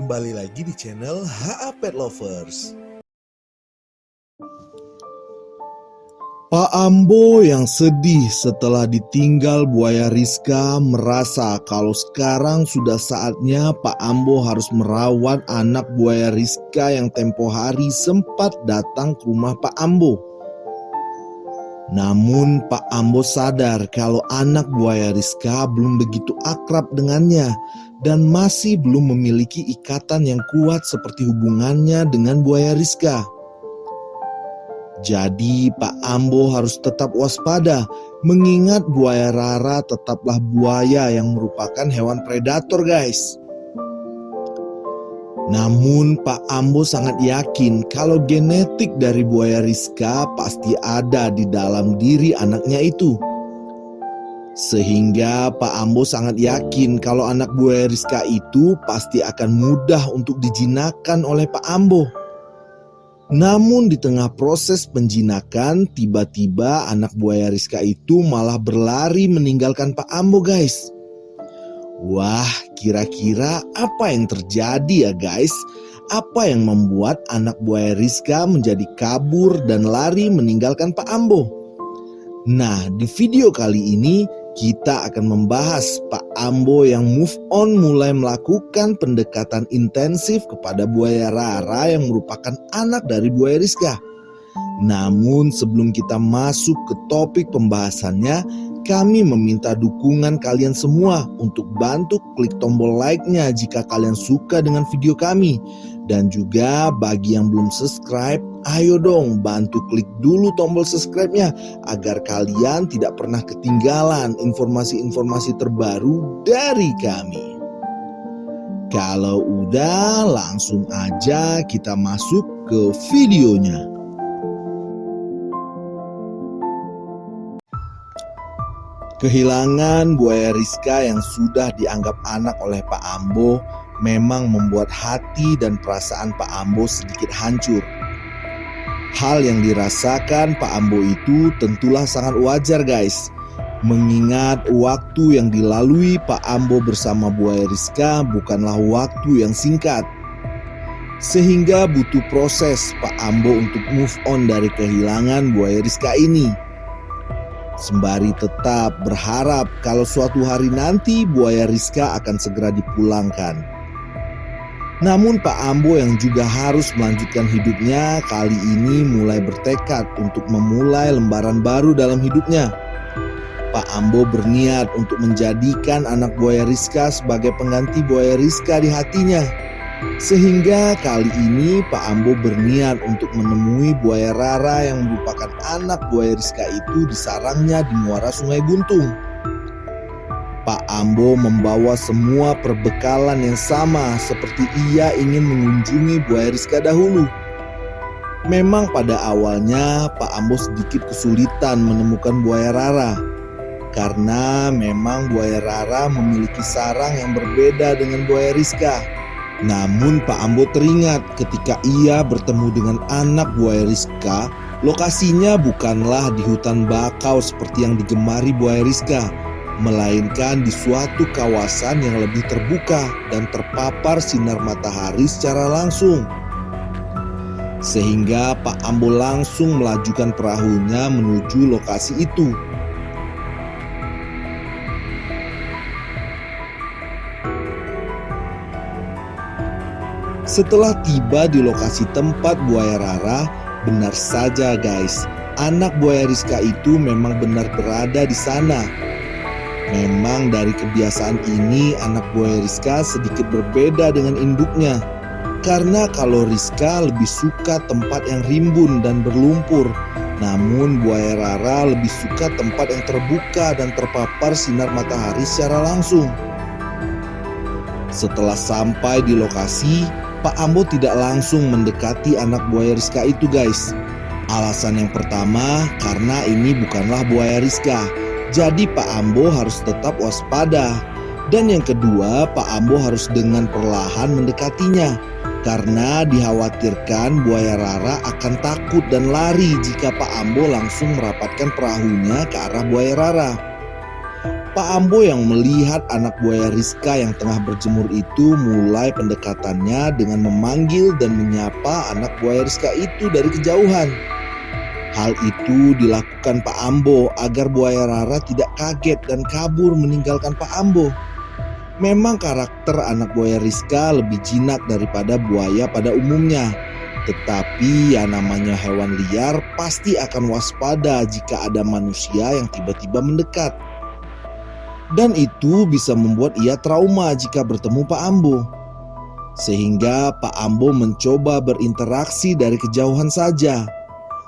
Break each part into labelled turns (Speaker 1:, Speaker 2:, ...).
Speaker 1: Kembali lagi di channel HA Pet Lovers. Pak Ambo yang sedih setelah ditinggal buaya Rizka merasa kalau sekarang sudah saatnya Pak Ambo harus merawat anak buaya Rizka yang tempo hari sempat datang ke rumah Pak Ambo. Namun Pak Ambo sadar kalau anak buaya Rizka belum begitu akrab dengannya dan masih belum memiliki ikatan yang kuat seperti hubungannya dengan buaya Rizka. Jadi Pak Ambo harus tetap waspada mengingat buaya Rara tetaplah buaya yang merupakan hewan predator guys. Namun Pak Ambo sangat yakin kalau genetik dari buaya Rizka pasti ada di dalam diri anaknya itu. Sehingga Pak Ambo sangat yakin kalau anak buaya Rizka itu pasti akan mudah untuk dijinakkan oleh Pak Ambo. Namun di tengah proses penjinakan, tiba-tiba anak buaya Rizka itu malah berlari meninggalkan Pak Ambo guys. Wah, kira-kira apa yang terjadi ya guys? Apa yang membuat anak buaya Rizka menjadi kabur dan lari meninggalkan Pak Ambo? Nah, di video kali ini kita akan membahas Pak Ambo yang move on mulai melakukan pendekatan intensif kepada buaya Rara yang merupakan anak dari buaya Rizka. Namun sebelum kita masuk ke topik pembahasannya, kami meminta dukungan kalian semua untuk bantu klik tombol like-nya jika kalian suka dengan video kami. Dan juga bagi yang belum subscribe, ayo dong bantu klik dulu tombol subscribe-nya agar kalian tidak pernah ketinggalan informasi-informasi terbaru dari kami. Kalau udah, langsung aja kita masuk ke videonya. Kehilangan buaya Rizka yang sudah dianggap anak oleh Pak Ambo memang membuat hati dan perasaan Pak Ambo sedikit hancur. Hal yang dirasakan Pak Ambo itu tentulah sangat wajar guys. Mengingat waktu yang dilalui Pak Ambo bersama buaya Rizka bukanlah waktu yang singkat. Sehingga butuh proses Pak Ambo untuk move on dari kehilangan buaya Rizka ini. Sembari tetap berharap kalau suatu hari nanti buaya Rizka akan segera dipulangkan. Namun Pak Ambo yang juga harus melanjutkan hidupnya kali ini mulai bertekad untuk memulai lembaran baru dalam hidupnya. Pak Ambo berniat untuk menjadikan anak buaya Rizka sebagai pengganti buaya Rizka di hatinya. Sehingga kali ini Pak Ambo berniat untuk menemui buaya Rara yang merupakan anak buaya Rizka itu di sarangnya di muara Sungai Buntung. Pak Ambo membawa semua perbekalan yang sama seperti ia ingin mengunjungi buaya Rizka dahulu. Memang pada awalnya Pak Ambo sedikit kesulitan menemukan buaya Rara. Karena memang buaya Rara memiliki sarang yang berbeda dengan buaya Rizka. Namun Pak Ambo teringat ketika ia bertemu dengan anak buaya Rizka, lokasinya bukanlah di hutan bakau seperti yang digemari buaya Rizka, melainkan di suatu kawasan yang lebih terbuka dan terpapar sinar matahari secara langsung. Sehingga Pak Ambo langsung melajukan perahunya menuju lokasi itu. Setelah tiba di lokasi tempat buaya Rara, benar saja guys, anak buaya Rizka itu memang benar berada di sana. Memang dari kebiasaan ini anak buaya Rizka sedikit berbeda dengan induknya. Karena kalau Rizka lebih suka tempat yang rimbun dan berlumpur, namun buaya Rara lebih suka tempat yang terbuka dan terpapar sinar matahari secara langsung. Setelah sampai di lokasi, Pak Ambo tidak langsung mendekati anak buaya Rizka itu guys. Alasan yang pertama karena ini bukanlah buaya Rizka. Jadi Pak Ambo harus tetap waspada. Dan yang kedua, Pak Ambo harus dengan perlahan mendekatinya. Karena dikhawatirkan buaya Rara akan takut dan lari jika Pak Ambo langsung merapatkan perahunya ke arah buaya Rara. Pak Ambo yang melihat anak buaya Rizka yang tengah berjemur itu mulai pendekatannya dengan memanggil dan menyapa anak buaya Rizka itu dari kejauhan. Hal itu dilakukan Pak Ambo agar buaya Rara tidak kaget dan kabur meninggalkan Pak Ambo. Memang karakter anak buaya Rizka lebih jinak daripada buaya pada umumnya. Tetapi yang namanya hewan liar pasti akan waspada jika ada manusia yang tiba-tiba mendekat. Dan itu bisa membuat ia trauma jika bertemu Pak Ambo. Sehingga Pak Ambo mencoba berinteraksi dari kejauhan saja.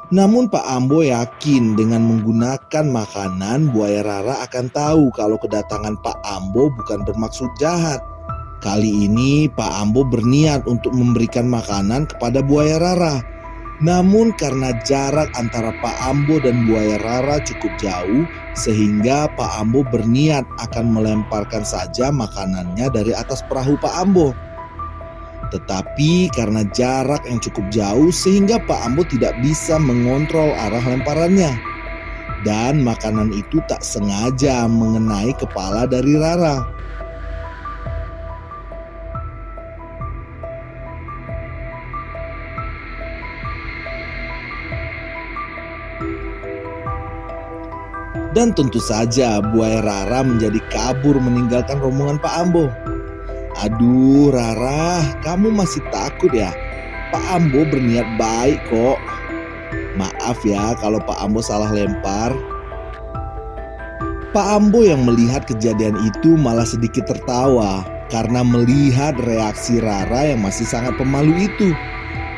Speaker 1: Namun Pak Ambo yakin dengan menggunakan makanan buaya Rara akan tahu kalau kedatangan Pak Ambo bukan bermaksud jahat. Kali ini Pak Ambo berniat untuk memberikan makanan kepada buaya Rara. Namun karena jarak antara Pak Ambo dan buaya Rara cukup jauh, sehingga Pak Ambo berniat akan melemparkan saja makanannya dari atas perahu Pak Ambo. Tetapi karena jarak yang cukup jauh sehingga Pak Ambo tidak bisa mengontrol arah lemparannya. Dan makanan itu tak sengaja mengenai kepala dari Rara. Dan tentu saja buaya Rara menjadi kabur meninggalkan rombongan Pak Ambo. Aduh Rara, kamu masih takut ya? Pak Ambo berniat baik kok. Maaf ya kalau Pak Ambo salah lempar. Pak Ambo yang melihat kejadian itu malah sedikit tertawa karena melihat reaksi Rara yang masih sangat pemalu itu.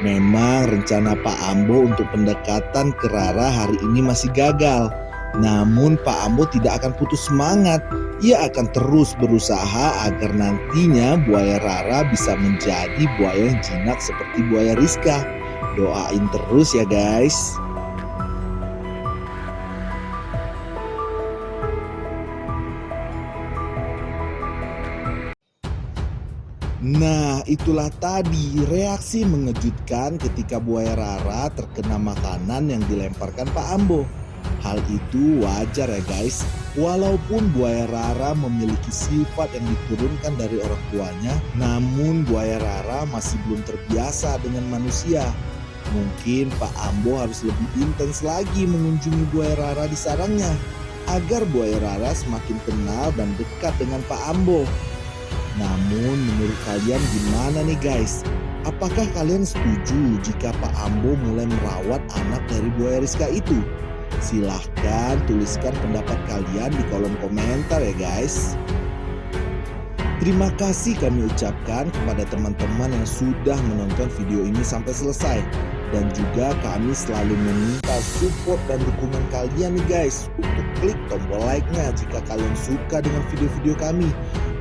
Speaker 1: Memang rencana Pak Ambo untuk pendekatan ke Rara hari ini masih gagal. Namun Pak Ambo tidak akan putus semangat. Ia akan terus berusaha agar nantinya buaya Rara bisa menjadi buaya yang jinak seperti buaya Rizka. Doain terus ya guys. Nah, itulah tadi reaksi mengejutkan ketika buaya Rara terkena makanan yang dilemparkan Pak Ambo. Hal itu wajar ya guys. Walaupun buaya Rara memiliki sifat yang diturunkan dari orang tuanya, namun buaya Rara masih belum terbiasa dengan manusia. Mungkin Pak Ambo harus lebih intens lagi mengunjungi buaya Rara di sarangnya, agar buaya Rara semakin kenal dan dekat dengan Pak Ambo. Namun menurut kalian gimana nih guys? Apakah kalian setuju jika Pak Ambo mulai merawat anak dari buaya Rizka itu? Silahkan tuliskan pendapat kalian di kolom komentar ya guys. Terima kasih kami ucapkan kepada teman-teman yang sudah menonton video ini sampai selesai. Dan juga kami selalu meminta support dan dukungan kalian nih guys, untuk klik tombol like-nya jika kalian suka dengan video-video kami.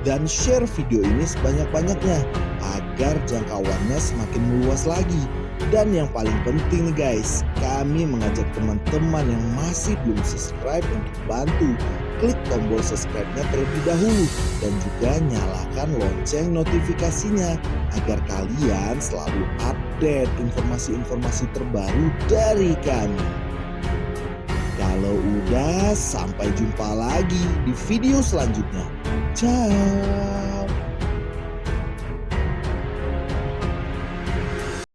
Speaker 1: Dan share video ini sebanyak-banyaknya agar jangkauannya semakin meluas lagi. Dan yang paling penting nih guys, kami mengajak teman-teman yang masih belum subscribe untuk bantu klik tombol subscribe-nya terlebih dahulu. Dan juga nyalakan lonceng notifikasinya agar kalian selalu update informasi-informasi terbaru dari kami. Kalau udah, sampai jumpa lagi di video selanjutnya. Ciao.